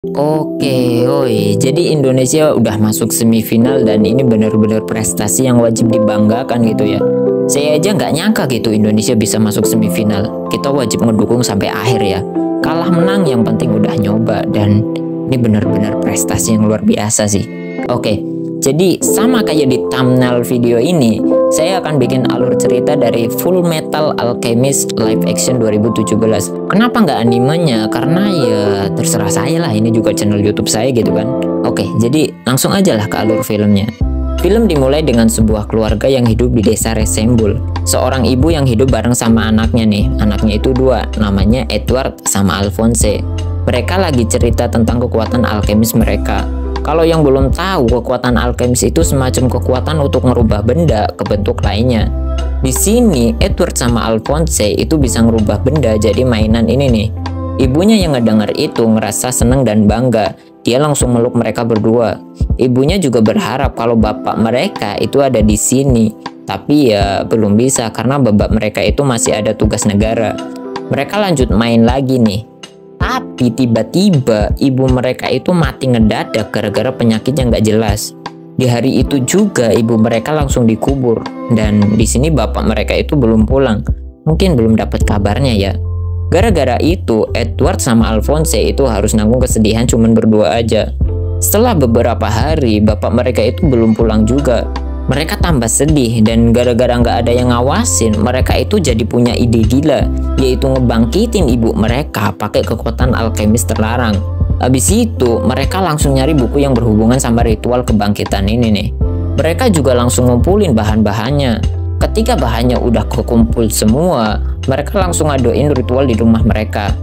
Oke, oi. Jadi Indonesia udah masuk semifinal dan ini benar-benar prestasi yang wajib dibanggakan gitu ya. Saya aja nggak nyangka gitu Indonesia bisa masuk semifinal. Kita wajib ngedukung sampai akhir ya. Kalah menang yang penting udah nyoba dan ini benar-benar prestasi yang luar biasa sih. Oke, jadi sama kayak di thumbnail video ini, saya akan bikin alur cerita dari Full Metal Alchemist live action 2017. Kenapa nggak animenya? Karena ya terserah saya lah, ini juga channel YouTube saya gitu kan. Oke, jadi langsung aja lah ke alur filmnya. Film dimulai dengan sebuah keluarga yang hidup di desa Resembul. Seorang ibu yang hidup bareng sama anaknya nih. Anaknya itu dua, namanya Edward sama Alphonse. Mereka lagi cerita tentang kekuatan alkemis mereka. Kalau yang belum tahu, kekuatan alkemis itu semacam kekuatan untuk merubah benda ke bentuk lainnya. Di sini, Edward sama Alphonse itu bisa ngerubah benda jadi mainan ini nih. Ibunya yang ngedenger itu ngerasa seneng dan bangga. Dia langsung meluk mereka berdua. Ibunya juga berharap kalau bapak mereka itu ada di sini. Tapi ya belum bisa karena bapak mereka itu masih ada tugas negara. Mereka lanjut main lagi nih. Tapi tiba-tiba ibu mereka itu mati ngedadak gara-gara penyakit yang gak jelas. Di hari itu juga ibu mereka langsung dikubur. Dan di sini bapak mereka itu belum pulang. Mungkin belum dapat kabarnya ya. Gara-gara itu Edward sama Alphonse itu harus nanggung kesedihan cuman berdua aja. Setelah beberapa hari bapak mereka itu belum pulang juga. Mereka tambah sedih dan gara-gara nggak ada yang ngawasin, mereka itu jadi punya ide gila, yaitu ngebangkitin ibu mereka pakai kekuatan alkemis terlarang. Habis itu, mereka langsung nyari buku yang berhubungan sama ritual kebangkitan ini nih. Mereka juga langsung ngumpulin bahan-bahannya. Ketika bahannya udah kekumpul semua, mereka langsung ngadoin ritual di rumah mereka.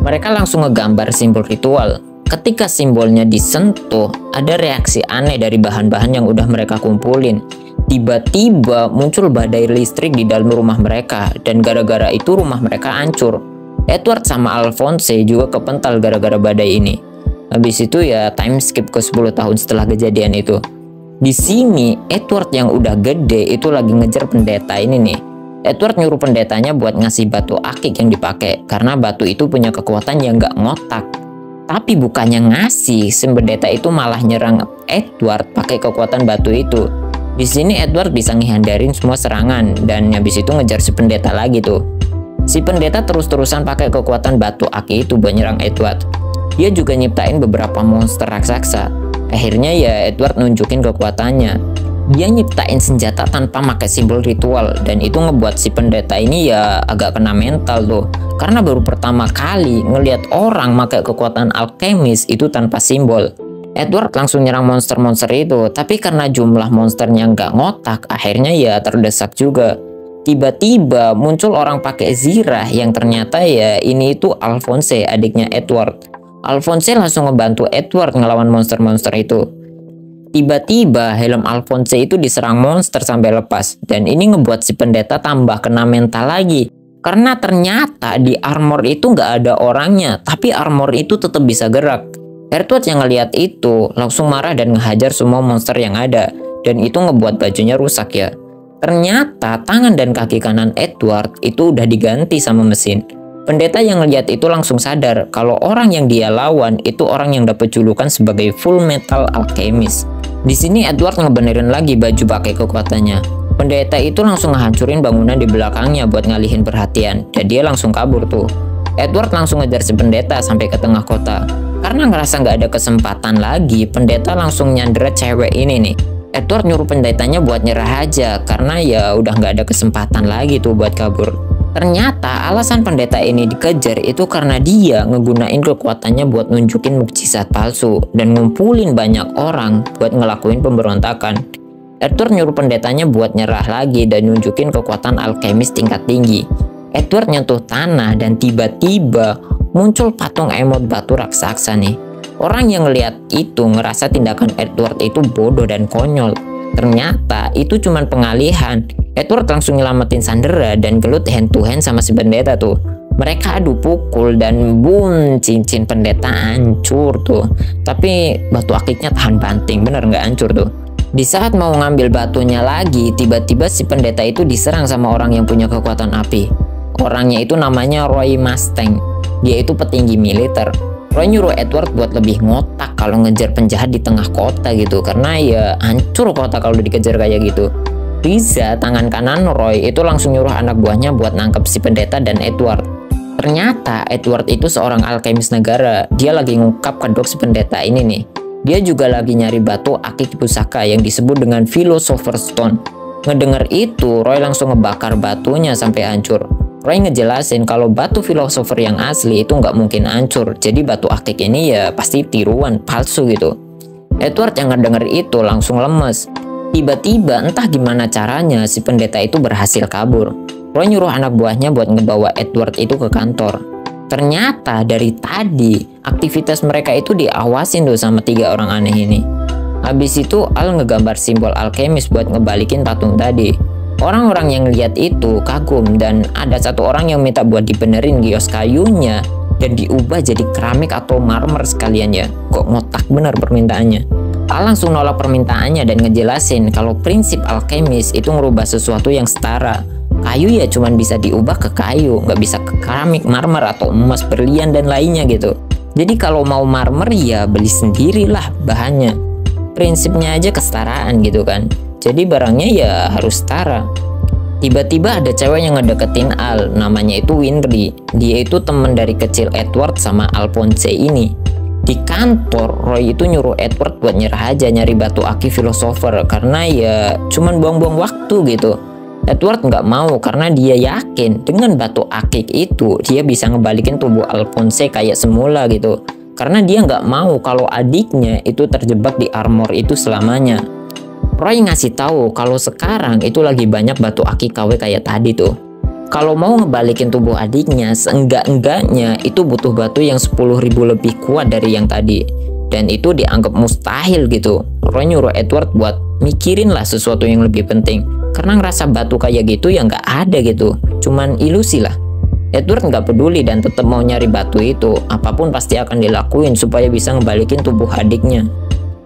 Mereka langsung ngegambar simbol ritual. Ketika simbolnya disentuh, ada reaksi aneh dari bahan-bahan yang udah mereka kumpulin. Tiba-tiba muncul badai listrik di dalam rumah mereka, dan gara-gara itu rumah mereka hancur. Edward sama Alphonse juga kepental gara-gara badai ini. Habis itu ya time skip ke 10 tahun setelah kejadian itu. Di sini, Edward yang udah gede itu lagi ngejar pendeta ini nih. Edward nyuruh pendetanya buat ngasih batu akik yang dipakai, karena batu itu punya kekuatan yang gak ngotak. Tapi bukannya ngasih, si pendeta itu malah nyerang Edward pakai kekuatan batu itu. Di sini Edward bisa ngehindarin semua serangan dan habis itu ngejar si pendeta lagi tuh. Si pendeta terus-terusan pakai kekuatan batu aki itu buat nyerang Edward. Dia juga nyiptain beberapa monster raksasa. Akhirnya ya Edward nunjukin kekuatannya. Dia nyiptain senjata tanpa pakai simbol ritual dan itu ngebuat si pendeta ini ya agak kena mental tuh. Karena baru pertama kali ngelihat orang pakai kekuatan alkemis itu tanpa simbol. Edward langsung nyerang monster-monster itu, tapi karena jumlah monsternya nggak ngotak, akhirnya ya terdesak juga. Tiba-tiba muncul orang pakai zirah yang ternyata ya ini itu Alphonse, adiknya Edward. Alphonse langsung ngebantu Edward ngelawan monster-monster itu. Tiba-tiba helm Alphonse itu diserang monster sampai lepas, dan ini ngebuat si pendeta tambah kena mental lagi. Karena ternyata di armor itu nggak ada orangnya, tapi armor itu tetap bisa gerak. Edward yang ngeliat itu langsung marah dan ngehajar semua monster yang ada, dan itu ngebuat bajunya rusak ya. Ternyata tangan dan kaki kanan Edward itu udah diganti sama mesin. Pendeta yang ngeliat itu langsung sadar kalau orang yang dia lawan itu orang yang dapat julukan sebagai Full Metal Alchemist. Di sini Edward ngebenerin lagi baju pakai kekuatannya. Pendeta itu langsung ngehancurin bangunan di belakangnya buat ngalihin perhatian, dan dia langsung kabur tuh. Edward langsung ngejar si pendeta sampai ke tengah kota. Karena ngerasa nggak ada kesempatan lagi, pendeta langsung nyandera cewek ini nih. Edward nyuruh pendetanya buat nyerah aja, karena ya udah nggak ada kesempatan lagi tuh buat kabur. Ternyata alasan pendeta ini dikejar itu karena dia ngegunain kekuatannya buat nunjukin mukjizat palsu dan ngumpulin banyak orang buat ngelakuin pemberontakan. Edward nyuruh pendetanya buat nyerah lagi dan nunjukin kekuatan alkemis tingkat tinggi. Edward nyentuh tanah dan tiba-tiba muncul patung emot batu raksasa nih. Orang yang ngeliat itu ngerasa tindakan Edward itu bodoh dan konyol. Ternyata itu cuman pengalihan. Edward langsung nyelamatin Sandera dan gelut hand to hand sama si pendeta tuh. Mereka adu pukul dan boom, cincin pendeta hancur tuh. Tapi batu akiknya tahan banting, bener nggak hancur tuh. Di saat mau ngambil batunya lagi, tiba-tiba si pendeta itu diserang sama orang yang punya kekuatan api. Orangnya itu namanya Roy Mustang. Dia itu petinggi militer. Roy nyuruh Edward buat lebih ngotak kalau ngejar penjahat di tengah kota gitu, karena ya hancur kota kalau dikejar kayak gitu. Riza, tangan kanan Roy, itu langsung nyuruh anak buahnya buat nangkep si pendeta dan Edward. Ternyata Edward itu seorang alkemis negara. Dia lagi ngungkap kedok si pendeta ini nih. Dia juga lagi nyari batu akik pusaka yang disebut dengan Philosopher's Stone. Ngedenger itu, Roy langsung ngebakar batunya sampai hancur. Roy ngejelasin kalau batu philosopher yang asli itu nggak mungkin hancur. Jadi batu akik ini ya pasti tiruan, palsu gitu. Edward yang ngedenger itu langsung lemes. Tiba-tiba entah gimana caranya si pendeta itu berhasil kabur. Roy nyuruh anak buahnya buat ngebawa Edward itu ke kantor. Ternyata dari tadi aktivitas mereka itu diawasin tuh sama 3 orang aneh ini. Habis itu Al ngegambar simbol alkemis buat ngebalikin patung tadi. Orang-orang yang lihat itu kagum dan ada 1 orang yang minta buat dibenerin gios kayunya dan diubah jadi keramik atau marmer sekalian ya. Kok ngotak bener permintaannya. Al langsung nolak permintaannya dan ngejelasin kalau prinsip alkemis itu ngerubah sesuatu yang setara. Kayu ya cuman bisa diubah ke kayu, nggak bisa ke keramik, marmer atau emas, berlian dan lainnya gitu. Jadi kalau mau marmer ya beli sendirilah bahannya. Prinsipnya aja kesetaraan gitu kan. Jadi barangnya ya harus setara. Tiba-tiba ada cewek yang ngedeketin Al, namanya itu Winry. Dia itu temen dari kecil Edward sama Alphonse ini. Di kantor, Roy itu nyuruh Edward buat nyerah aja nyari batu akik philosopher karena ya cuman buang-buang waktu gitu. Edward nggak mau karena dia yakin dengan batu akik itu dia bisa ngebalikin tubuh Alphonse kayak semula gitu. Karena dia nggak mau kalau adiknya itu terjebak di armor itu selamanya. Roy ngasih tahu kalau sekarang itu lagi banyak batu akik KW kayak tadi tuh. Kalau mau ngebalikin tubuh adiknya, seenggak-enggaknya itu butuh batu yang 10.000 lebih kuat dari yang tadi. Dan itu dianggap mustahil gitu. Roy nyuruh Edward buat mikirin lah sesuatu yang lebih penting. Karena ngerasa batu kayak gitu ya nggak ada gitu. Cuman ilusi lah. Edward nggak peduli dan tetap mau nyari batu itu. Apapun pasti akan dilakuin supaya bisa ngebalikin tubuh adiknya.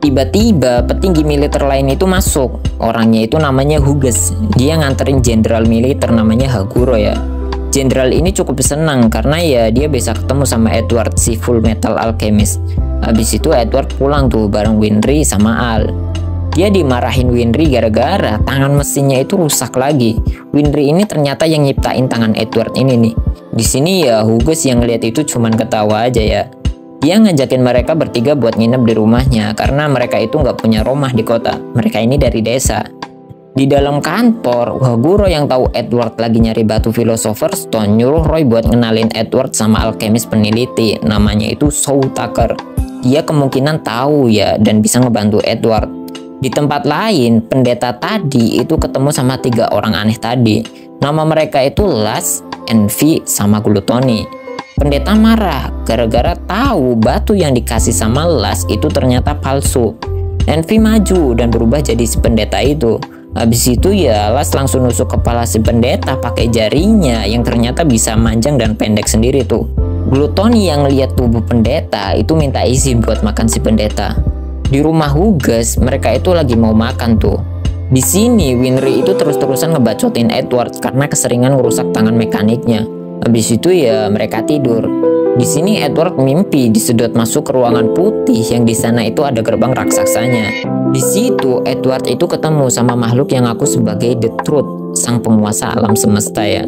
Tiba-tiba petinggi militer lain itu masuk. Orangnya itu namanya Hughes. Dia nganterin jenderal militer namanya Haguro ya. Jenderal ini cukup senang karena ya dia bisa ketemu sama Edward si full metal alchemist. Habis itu Edward pulang tuh bareng Winry sama Al. Dia dimarahin Winry gara-gara tangan mesinnya itu rusak lagi. Winry ini ternyata yang nyiptain tangan Edward ini nih. Di sini ya Hughes yang lihat itu cuman ketawa aja ya. Dia ngajakin mereka bertiga buat nginep di rumahnya karena mereka itu nggak punya rumah di kota. Mereka ini dari desa. Di dalam kantor, Haguro yang tahu Edward lagi nyari batu Philosopher's Stone nyuruh Roy buat ngenalin Edward sama alkemis peneliti. Namanya itu Shaw Tucker. Dia kemungkinan tahu ya dan bisa ngebantu Edward. Di tempat lain, pendeta tadi itu ketemu sama 3 orang aneh tadi. Nama mereka itu Las, Envy, sama Gluttony. Pendeta marah gara-gara tahu batu yang dikasih sama Las itu ternyata palsu. Envy maju dan berubah jadi si pendeta itu. Habis itu ya Las langsung nusuk kepala si pendeta pakai jarinya yang ternyata bisa manjang dan pendek sendiri tuh. Gluttony yang lihat tubuh pendeta itu minta izin buat makan si pendeta. Di rumah Hughes mereka itu lagi mau makan tuh. Di sini Winry itu terus-terusan ngebacotin Edward karena keseringan ngerusak tangan mekaniknya. Habis itu ya mereka tidur. Di sini Edward mimpi disedot masuk ke ruangan putih yang di sana itu ada gerbang raksasanya. Di situ Edward itu ketemu sama makhluk yang aku sebagai The Truth, sang penguasa alam semesta ya.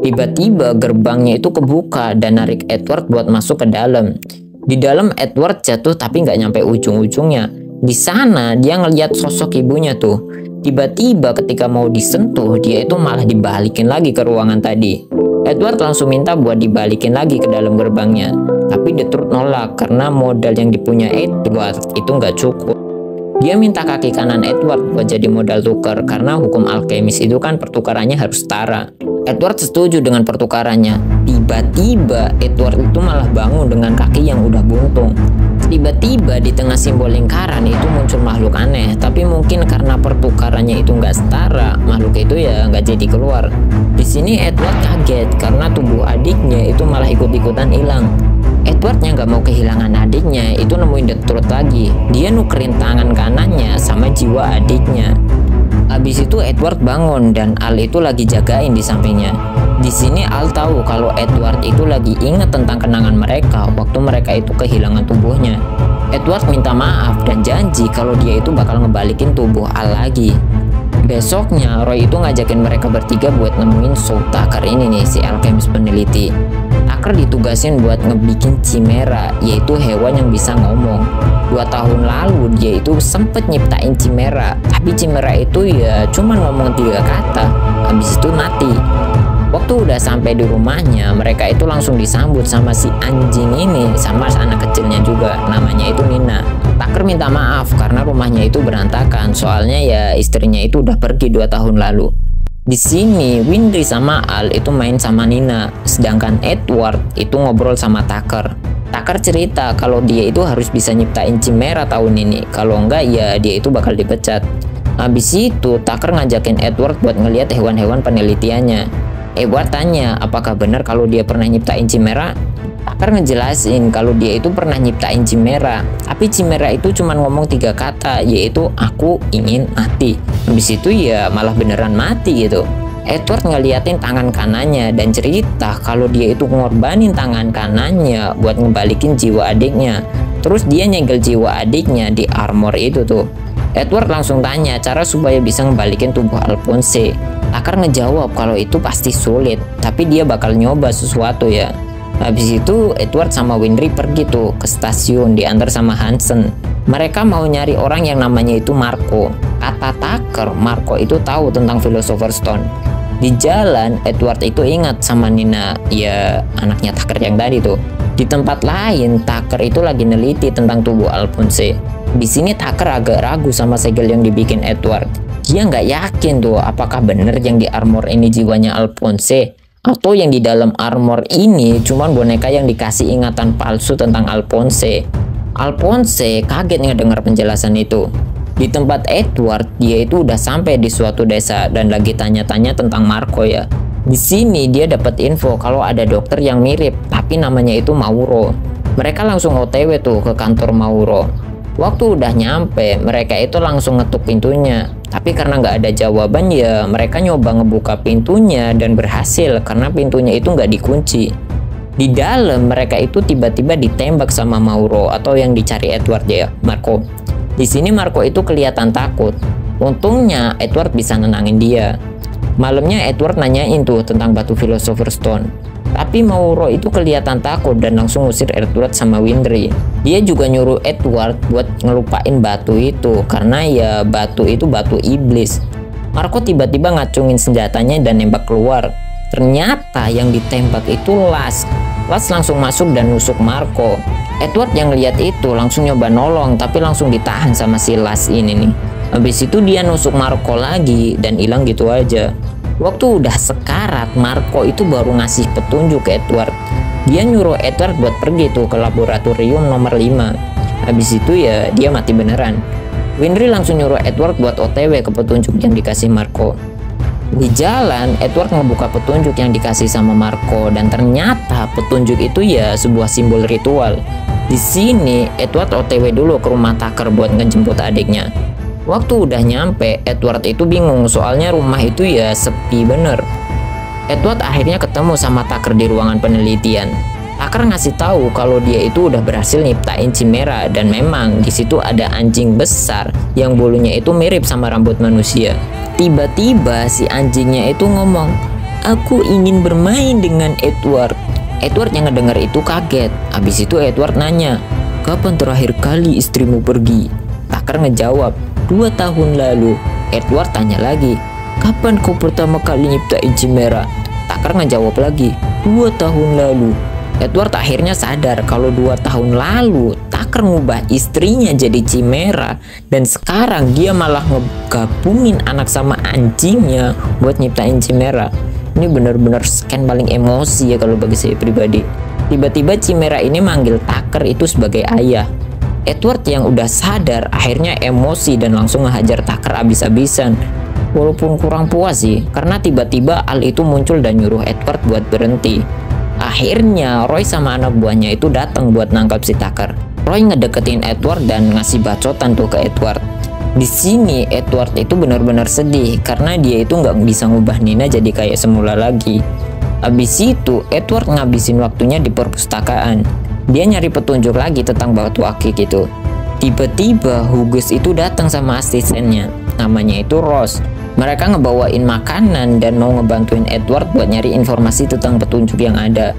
Tiba-tiba gerbangnya itu kebuka dan narik Edward buat masuk ke dalam. Di dalam Edward jatuh tapi nggak nyampe ujung-ujungnya. Di sana dia ngeliat sosok ibunya tuh. Tiba-tiba ketika mau disentuh dia itu malah dibalikin lagi ke ruangan tadi. Edward langsung minta buat dibalikin lagi ke dalam gerbangnya. Tapi The Truth nolak karena modal yang dipunya Edward itu nggak cukup. Dia minta kaki kanan Edward buat jadi modal tukar karena hukum alkemis itu kan pertukarannya harus setara. Edward setuju dengan pertukarannya. Tiba-tiba Edward itu malah bangun dengan kaki yang udah buntung. Tiba-tiba di tengah simbol lingkaran itu muncul makhluk aneh. Tapi mungkin karena pertukarannya itu nggak setara, makhluk itu ya nggak jadi keluar. Di sini Edward kaget karena tubuh adiknya itu malah ikut-ikutan hilang. Edwardnya nggak mau kehilangan adiknya, itu nemuin The Truth lagi. Dia nukerin tangan kanannya sama jiwa adiknya. Habis itu Edward bangun dan Al itu lagi jagain di sampingnya. Di sini Al tahu kalau Edward itu lagi ingat tentang kenangan mereka waktu mereka itu kehilangan tubuhnya. Edward minta maaf dan janji kalau dia itu bakal ngebalikin tubuh Al lagi. Besoknya Roy itu ngajakin mereka bertiga buat nemuin Soul Tucker ini nih, si alkemis peneliti. Tucker ditugasin buat ngebikin Chimera, yaitu hewan yang bisa ngomong. 2 tahun lalu dia itu sempet nyiptain Chimera, tapi Chimera itu ya cuma ngomong 3 kata, habis itu mati. Waktu udah sampai di rumahnya, mereka itu langsung disambut sama si anjing ini, sama anak kecilnya juga, namanya itu Nina. Tucker minta maaf karena rumahnya itu berantakan, soalnya ya istrinya itu udah pergi 2 tahun lalu. Di sini Winry sama Al itu main sama Nina, sedangkan Edward itu ngobrol sama Tucker. Tucker cerita kalau dia itu harus bisa nyiptain Chimera tahun ini, kalau enggak ya dia itu bakal dipecat. Habis itu Tucker ngajakin Edward buat ngeliat hewan-hewan penelitiannya. Edward tanya apakah benar kalau dia pernah nyiptain Chimera. Tucker ngejelasin kalau dia itu pernah nyiptain Chimera, tapi Chimera itu cuma ngomong 3 kata, yaitu aku ingin mati. Habis itu ya malah beneran mati gitu. Edward ngeliatin tangan kanannya dan cerita kalau dia itu ngorbanin tangan kanannya buat ngebalikin jiwa adiknya. Terus dia nyegel jiwa adiknya di armor itu tuh. Edward langsung tanya cara supaya bisa ngebalikin tubuh Alphonse. Tucker ngejawab kalau itu pasti sulit, tapi dia bakal nyoba sesuatu ya. Habis itu Edward sama Winry pergi tuh ke stasiun diantar sama Hansen. Mereka mau nyari orang yang namanya itu Marco. Kata Tucker, Marco itu tahu tentang Philosopher's Stone. Di jalan Edward itu ingat sama Nina, ya anaknya Tucker yang tadi tuh. Di tempat lain Tucker itu lagi neliti tentang tubuh Alphonse. Di sini Tucker agak ragu sama segel yang dibikin Edward. Dia nggak yakin tuh apakah bener yang di armor ini jiwanya Alphonse, atau yang di dalam armor ini cuman boneka yang dikasih ingatan palsu tentang Alphonse. Alphonse kaget ngedengar penjelasan itu. Di tempat Edward, dia itu udah sampai di suatu desa dan lagi tanya-tanya tentang Marco ya. Di sini dia dapat info kalau ada dokter yang mirip, tapi namanya itu Mauro. Mereka langsung OTW tuh ke kantor Mauro. Waktu udah nyampe, mereka itu langsung ngetuk pintunya. Tapi karena nggak ada jawaban ya, mereka nyoba ngebuka pintunya dan berhasil karena pintunya itu nggak dikunci. Di dalam mereka itu tiba-tiba ditembak sama Mauro atau yang dicari Edward ya, Marco. Di sini Marco itu kelihatan takut. Untungnya Edward bisa nenangin dia. Malamnya Edward nanyain tuh tentang batu Philosopher's Stone. Tapi Mauro itu kelihatan takut dan langsung ngusir Edward sama Winry. Dia juga nyuruh Edward buat ngelupain batu itu karena ya batu itu batu iblis. Marco tiba-tiba ngacungin senjatanya dan nembak keluar. Ternyata yang ditembak itu Las. Las langsung masuk dan nusuk Marco. Edward yang lihat itu langsung nyoba nolong tapi langsung ditahan sama si Las ini nih. Habis itu dia nusuk Marco lagi dan hilang gitu aja. Waktu udah sekarat, Marco itu baru ngasih petunjuk ke Edward. Dia nyuruh Edward buat pergi tuh ke laboratorium nomor 5. Habis itu ya dia mati beneran. Winry langsung nyuruh Edward buat OTW ke petunjuk yang dikasih Marco. Di jalan, Edward ngebuka petunjuk yang dikasih sama Marco dan ternyata petunjuk itu ya sebuah simbol ritual. Di sini Edward OTW dulu ke rumah Tucker buat ngejemput adiknya. Waktu udah nyampe, Edward itu bingung soalnya rumah itu ya sepi bener. Edward akhirnya ketemu sama Tucker di ruangan penelitian. Tucker ngasih tahu kalau dia itu udah berhasil nyiptain Chimera dan memang di situ ada anjing besar yang bulunya itu mirip sama rambut manusia. Tiba-tiba si anjingnya itu ngomong, "Aku ingin bermain dengan Edward." Edward yang ngedengar itu kaget. Habis itu Edward nanya, "Kapan terakhir kali istrimu pergi?" Tucker ngejawab, 2 tahun lalu. Edward tanya lagi, "Kapan kau pertama kali nyiptain Chimera?" Tucker ngejawab lagi, 2 tahun lalu. Edward akhirnya sadar kalau 2 tahun lalu Tucker ngubah istrinya jadi Chimera dan sekarang dia malah ngegabungin anak sama anjingnya buat nyiptain Chimera. Ini benar-benar scan paling emosi ya kalau bagi saya pribadi. Tiba-tiba Chimera ini manggil Tucker itu sebagai ayah. Edward yang udah sadar akhirnya emosi dan langsung ngehajar Tucker abis-abisan. Walaupun kurang puas sih, karena tiba-tiba Al itu muncul dan nyuruh Edward buat berhenti. Akhirnya Roy sama anak buahnya itu datang buat nangkap si Tucker. Roy ngedeketin Edward dan ngasih bacotan tuh ke Edward. Di sini Edward itu benar-benar sedih karena dia itu nggak bisa ngubah Nina jadi kayak semula lagi. Habis itu Edward ngabisin waktunya di perpustakaan. Dia nyari petunjuk lagi tentang batu akik gitu. Tiba-tiba Hughes itu datang sama asistennya, namanya itu Ross. Mereka ngebawain makanan dan mau ngebantuin Edward buat nyari informasi tentang petunjuk yang ada.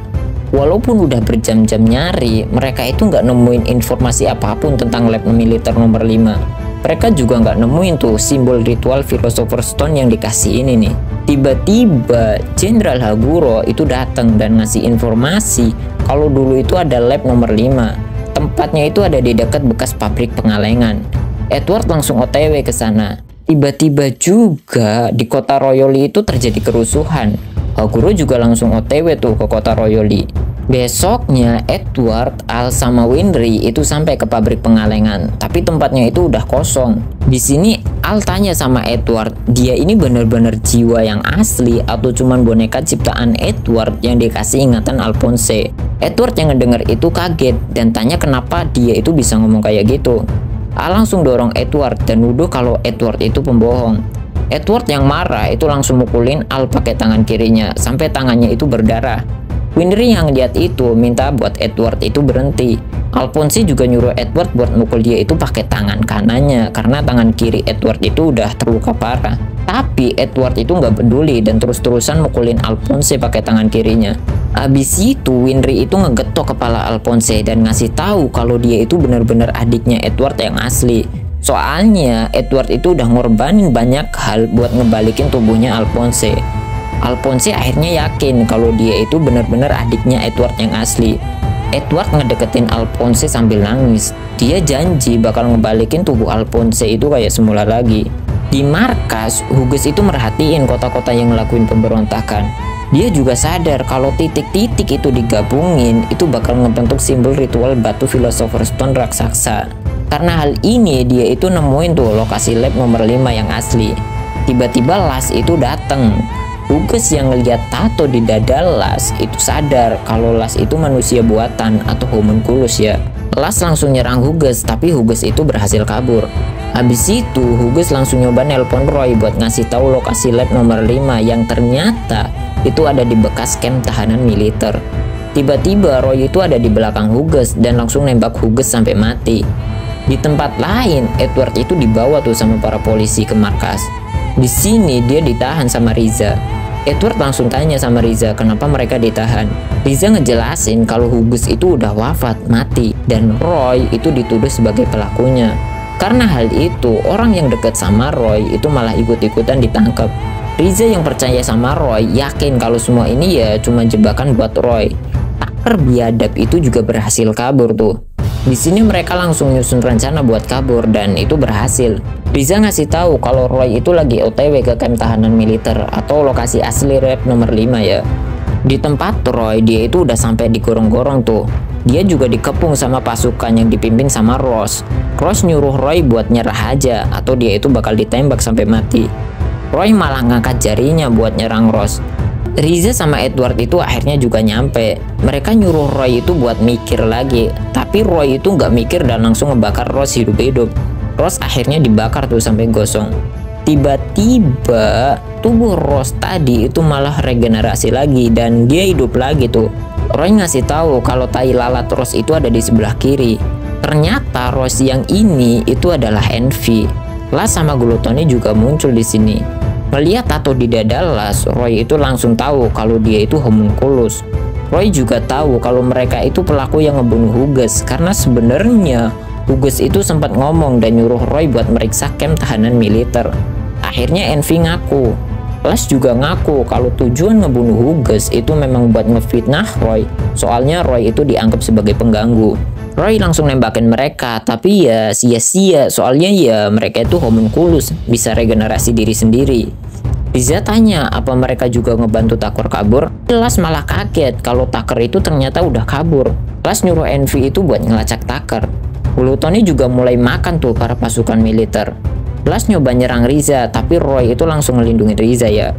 Walaupun udah berjam-jam nyari, mereka itu nggak nemuin informasi apapun tentang lab militer nomor 5. Mereka juga nggak nemuin tuh simbol ritual Philosopher's Stone yang dikasih ini nih. Tiba-tiba Jenderal Haguro itu datang dan ngasih informasi kalau dulu itu ada lab nomor 5. Tempatnya itu ada di dekat bekas pabrik pengalengan. Edward langsung OTW ke sana. Tiba-tiba juga di kota Royoli itu terjadi kerusuhan. Haguro juga langsung OTW tuh ke kota Royoli. Besoknya Edward, Al sama Winry itu sampai ke pabrik pengalengan, tapi tempatnya itu udah kosong. Di sini Al tanya sama Edward, dia ini bener-bener jiwa yang asli atau cuman boneka ciptaan Edward yang dikasih ingatan Alphonse. Edward yang ngedenger itu kaget dan tanya kenapa dia itu bisa ngomong kayak gitu. Al langsung dorong Edward dan nuduh kalau Edward itu pembohong. Edward yang marah itu langsung mukulin Al pakai tangan kirinya sampai tangannya itu berdarah. Winry yang lihat itu minta buat Edward itu berhenti. Alphonse juga nyuruh Edward buat mukul dia itu pakai tangan kanannya karena tangan kiri Edward itu udah terluka parah. Tapi Edward itu nggak peduli dan terus-terusan mukulin Alphonse pakai tangan kirinya. Abis itu Winry itu ngegetok kepala Alphonse dan ngasih tahu kalau dia itu benar-benar adiknya Edward yang asli. Soalnya Edward itu udah ngorbanin banyak hal buat ngebalikin tubuhnya Alphonse. Alphonse akhirnya yakin kalau dia itu benar-benar adiknya Edward yang asli. Edward ngedeketin Alphonse sambil nangis. Dia janji bakal ngebalikin tubuh Alphonse itu kayak semula lagi. Di markas, Hughes itu merhatiin kota-kota yang ngelakuin pemberontakan. Dia juga sadar kalau titik-titik itu digabungin itu bakal ngebentuk simbol ritual batu Philosopher's Stone raksasa. Karena hal ini dia itu nemuin tuh lokasi lab nomor 5 yang asli. Tiba-tiba Las itu dateng. Hughes yang ngeliat tato di dada Las itu sadar kalau Las itu manusia buatan atau homunculus ya. Las langsung nyerang Hughes tapi Hughes itu berhasil kabur. Habis itu Hughes langsung nyoba nelpon Roy buat ngasih tahu lokasi lab nomor 5 yang ternyata itu ada di bekas camp tahanan militer. Tiba-tiba Roy itu ada di belakang Hughes dan langsung nembak Hughes sampai mati. Di tempat lain Edward itu dibawa tuh sama para polisi ke markas. Di sini dia ditahan sama Riza. Edward langsung tanya sama Riza kenapa mereka ditahan. Riza ngejelasin kalau Hughes itu udah wafat, mati, dan Roy itu dituduh sebagai pelakunya. Karena hal itu, orang yang dekat sama Roy itu malah ikut-ikutan ditangkap. Riza yang percaya sama Roy yakin kalau semua ini ya cuma jebakan buat Roy. Tucker biadab itu juga berhasil kabur tuh. Di sini mereka langsung nyusun rencana buat kabur dan itu berhasil. Riza ngasih tahu kalau Roy itu lagi OTW ke kamp tahanan militer atau lokasi asli lab nomor 5 ya. Di tempat Roy dia itu udah sampai di gorong-gorong tuh. Dia juga dikepung sama pasukan yang dipimpin sama Ross. Ross nyuruh Roy buat nyerah aja atau dia itu bakal ditembak sampai mati. Roy malah ngangkat jarinya buat nyerang Ross. Riza sama Edward itu akhirnya juga nyampe. Mereka nyuruh Roy itu buat mikir lagi, tapi Roy itu nggak mikir dan langsung ngebakar Ross hidup-hidup. Ross akhirnya dibakar tuh sampai gosong. Tiba-tiba tubuh Ross tadi itu malah regenerasi lagi dan dia hidup lagi tuh. Roy ngasih tahu kalau tai lalat Ross itu ada di sebelah kiri. Ternyata Ross yang ini itu adalah Envy. Las sama Gluttony juga muncul di sini. Melihat tato di dada Las, Roy itu langsung tahu kalau dia itu homunculus. Roy juga tahu kalau mereka itu pelaku yang ngebunuh Hughes karena sebenarnya Hughes itu sempat ngomong dan nyuruh Roy buat meriksa camp tahanan militer. Akhirnya Envy ngaku. Las juga ngaku kalau tujuan ngebunuh Hughes itu memang buat ngefitnah Roy. Soalnya Roy itu dianggap sebagai pengganggu. Roy langsung nembakin mereka, tapi ya sia-sia soalnya ya mereka itu homunculus, bisa regenerasi diri sendiri. Riza tanya apa mereka juga ngebantu Tucker kabur. Las malah kaget kalau Tucker itu ternyata udah kabur. Las nyuruh Envy itu buat ngelacak Tucker. Gluttony juga mulai makan tuh para pasukan militer. Las nyoba nyerang Riza, tapi Roy itu langsung ngelindungin Riza ya.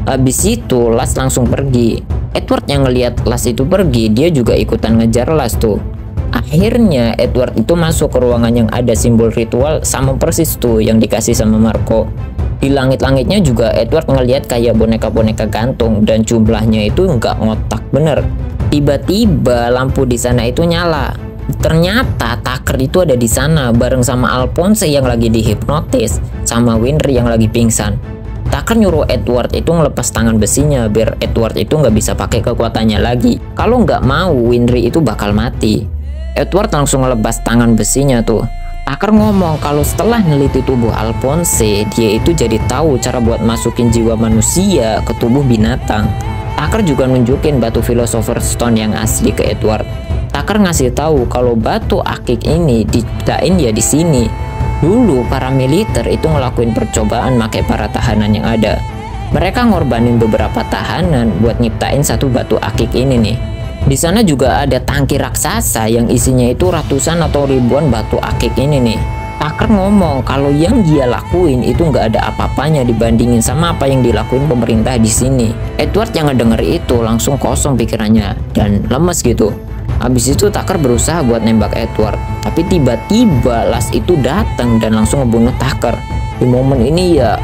Habis itu Las langsung pergi. Edward yang ngelihat Las itu pergi, dia juga ikutan ngejar Las tuh. Akhirnya Edward itu masuk ke ruangan yang ada simbol ritual sama persis tuh yang dikasih sama Marco. Di langit-langitnya juga Edward ngelihat kayak boneka-boneka gantung dan jumlahnya itu nggak ngotak bener. Tiba-tiba lampu di sana itu nyala. Ternyata Tucker itu ada di sana bareng sama Alphonse yang lagi dihipnotis sama Winry yang lagi pingsan. Tucker nyuruh Edward itu ngelepas tangan besinya biar Edward itu nggak bisa pakai kekuatannya lagi. Kalau nggak mau, Winry itu bakal mati. Edward langsung ngelepas tangan besinya tuh. Tucker ngomong kalau setelah neliti tubuh Alphonse, dia itu jadi tahu cara buat masukin jiwa manusia ke tubuh binatang. Tucker juga nunjukin batu Philosopher's Stone yang asli ke Edward. Tucker ngasih tahu kalau batu akik ini diciptain ya di sini. Dulu para militer itu ngelakuin percobaan pakai para tahanan yang ada. Mereka ngorbanin beberapa tahanan buat nyiptain satu batu akik ini nih. Di sana juga ada tangki raksasa yang isinya itu ratusan atau ribuan batu akik ini nih. Tucker ngomong kalau yang dia lakuin itu nggak ada apa-apanya dibandingin sama apa yang dilakuin pemerintah di sini. Edward yang ngedenger itu langsung kosong pikirannya dan lemes gitu. Habis itu Tucker berusaha buat nembak Edward, tapi tiba-tiba Las itu datang dan langsung ngebunuh Tucker. Di momen ini ya,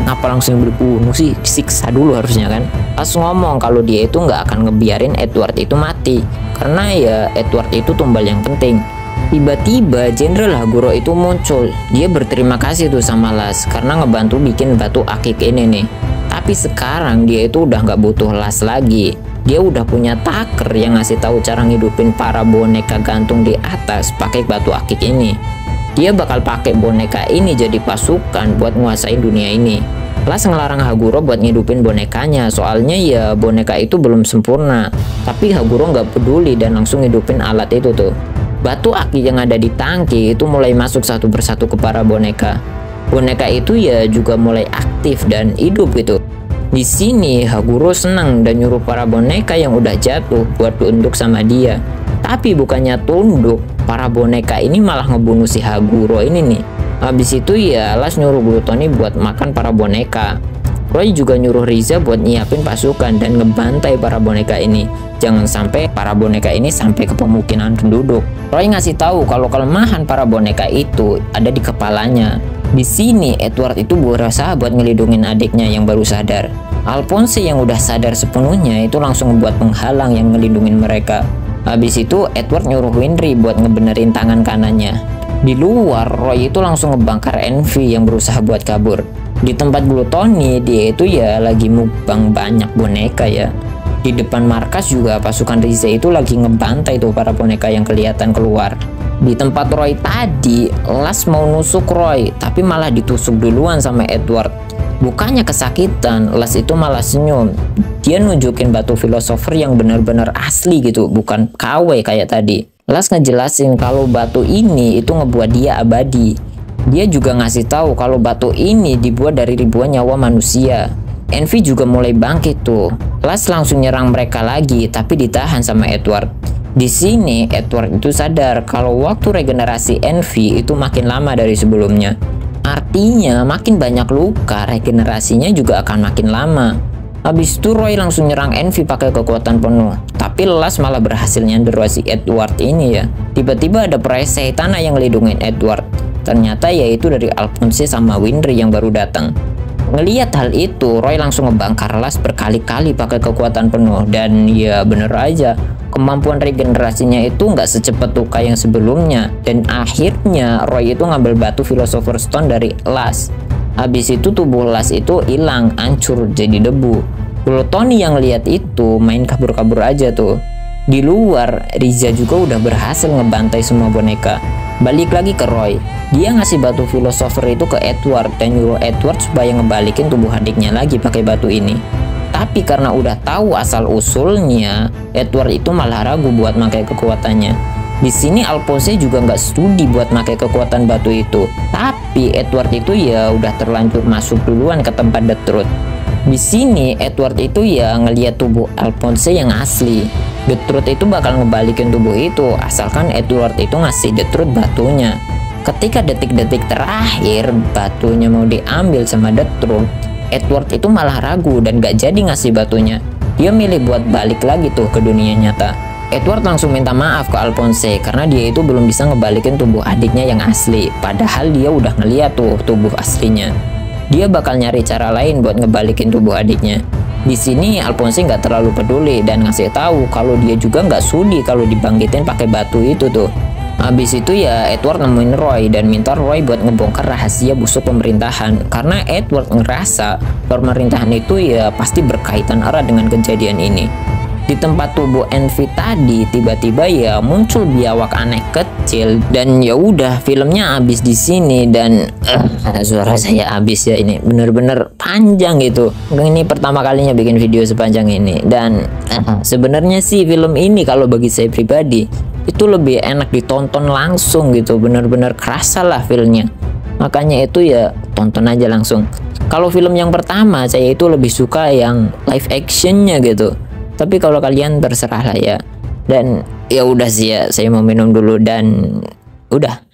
ngapa langsung dibunuh sih? Disiksa dulu harusnya kan. Las ngomong kalau dia itu nggak akan ngebiarin Edward itu mati, karena ya Edward itu tumbal yang penting. Tiba-tiba Jenderal Haguro itu muncul. Dia berterima kasih tuh sama Las karena ngebantu bikin batu akik ini nih. Tapi sekarang dia itu udah nggak butuh Las lagi. Dia udah punya Tucker yang ngasih tahu cara ngidupin para boneka gantung di atas pakai batu akik ini. Dia bakal pakai boneka ini jadi pasukan buat nguasain dunia ini. Las ngelarang Haguro buat ngidupin bonekanya, soalnya ya boneka itu belum sempurna. Tapi Haguro nggak peduli dan langsung ngidupin alat itu tuh. Batu akik yang ada di tangki itu mulai masuk satu persatu ke para boneka. Boneka itu ya juga mulai aktif dan hidup gitu. Di sini Haguro senang dan nyuruh para boneka yang udah jatuh buat tunduk sama dia. Tapi bukannya tunduk, para boneka ini malah ngebunuh si Haguro ini nih. Habis itu ya Las nyuruh Gluttony buat makan para boneka. Roy juga nyuruh Riza buat nyiapin pasukan dan ngebantai para boneka ini. Jangan sampai para boneka ini sampai ke pemukiman penduduk. Roy ngasih tahu kalau kelemahan para boneka itu ada di kepalanya. Di sini Edward itu berusaha buat ngelindungin adiknya yang baru sadar. Alphonse yang udah sadar sepenuhnya itu langsung membuat penghalang yang ngelindungin mereka. Habis itu Edward nyuruh Winry buat ngebenerin tangan kanannya. Di luar Roy itu langsung ngebangkar Envy yang berusaha buat kabur. Di tempat Gluttony dia itu ya lagi mukbang banyak boneka ya. Di depan markas juga pasukan Riza itu lagi ngebantai tuh para boneka yang kelihatan keluar. Di tempat Roy tadi, Las mau nusuk Roy tapi malah ditusuk duluan sama Edward. Bukannya kesakitan, Las itu malah senyum. Dia nunjukin batu Philosopher yang benar-benar asli gitu, bukan KW kayak tadi. Las ngejelasin kalau batu ini itu ngebuat dia abadi. Dia juga ngasih tahu kalau batu ini dibuat dari ribuan nyawa manusia. Envy juga mulai bangkit tuh. Las langsung nyerang mereka lagi, tapi ditahan sama Edward. Di sini Edward itu sadar kalau waktu regenerasi Envy itu makin lama dari sebelumnya. Artinya makin banyak luka, regenerasinya juga akan makin lama. Habis itu Roy langsung nyerang Envy pakai kekuatan penuh. Tapi Las malah berhasil nyender si Edward ini ya. Tiba-tiba ada perisai tanah yang ngelindungin Edward. Ternyata yaitu dari Alphonse sama Winry yang baru datang. Ngelihat hal itu, Roy langsung ngebangkar Las berkali-kali pakai kekuatan penuh. Dan ya bener aja, kemampuan regenerasinya itu nggak secepat luka yang sebelumnya. Dan akhirnya Roy itu ngambil batu Philosopher's Stone dari Las. Habis itu tubuh Las itu hilang, hancur jadi debu. Gluttony yang lihat itu main kabur-kabur aja tuh. Di luar, Riza juga udah berhasil ngebantai semua boneka. Balik lagi ke Roy, dia ngasih batu Philosopher itu ke Edward dan nyuruh Edward supaya ngebalikin tubuh adiknya lagi pakai batu ini. Tapi karena udah tahu asal usulnya, Edward itu malah ragu buat pakai kekuatannya. Di sini Alphonse juga nggak studi buat pakai kekuatan batu itu. Tapi Edward itu ya udah terlanjur masuk duluan ke tempat The Truth. Di sini Edward itu ya ngeliat tubuh Alphonse yang asli. The Truth itu bakal ngebalikin tubuh itu asalkan Edward itu ngasih The Truth batunya. Ketika detik-detik terakhir batunya mau diambil sama The Truth, Edward itu malah ragu dan gak jadi ngasih batunya. Dia milih buat balik lagi tuh ke dunia nyata. Edward langsung minta maaf ke Alphonse karena dia itu belum bisa ngebalikin tubuh adiknya yang asli. Padahal dia udah ngeliat tuh tubuh aslinya. Dia bakal nyari cara lain buat ngebalikin tubuh adiknya. Di sini Alphonse nggak terlalu peduli dan ngasih tahu kalau dia juga nggak sudi kalau dibangkitin pakai batu itu tuh. Habis itu ya Edward nemuin Roy dan minta Roy buat ngebongkar rahasia busuk pemerintahan, karena Edward ngerasa pemerintahan itu ya pasti berkaitan erat dengan kejadian ini. Di tempat tubuh Envy tadi tiba-tiba ya muncul biawak aneh kecil, dan ya udah filmnya habis di sini. Dan suara saya habis ya, ini bener-bener panjang gitu. Ini pertama kalinya bikin video sepanjang ini, dan sebenarnya sih film ini kalau bagi saya pribadi itu lebih enak ditonton langsung gitu, bener-bener kerasa lah filmnya. Makanya itu ya tonton aja langsung. Kalau film yang pertama saya itu lebih suka yang live actionnya gitu. Tapi kalau kalian terserah lah ya. Dan ya udah sih ya, saya mau minum dulu dan udah.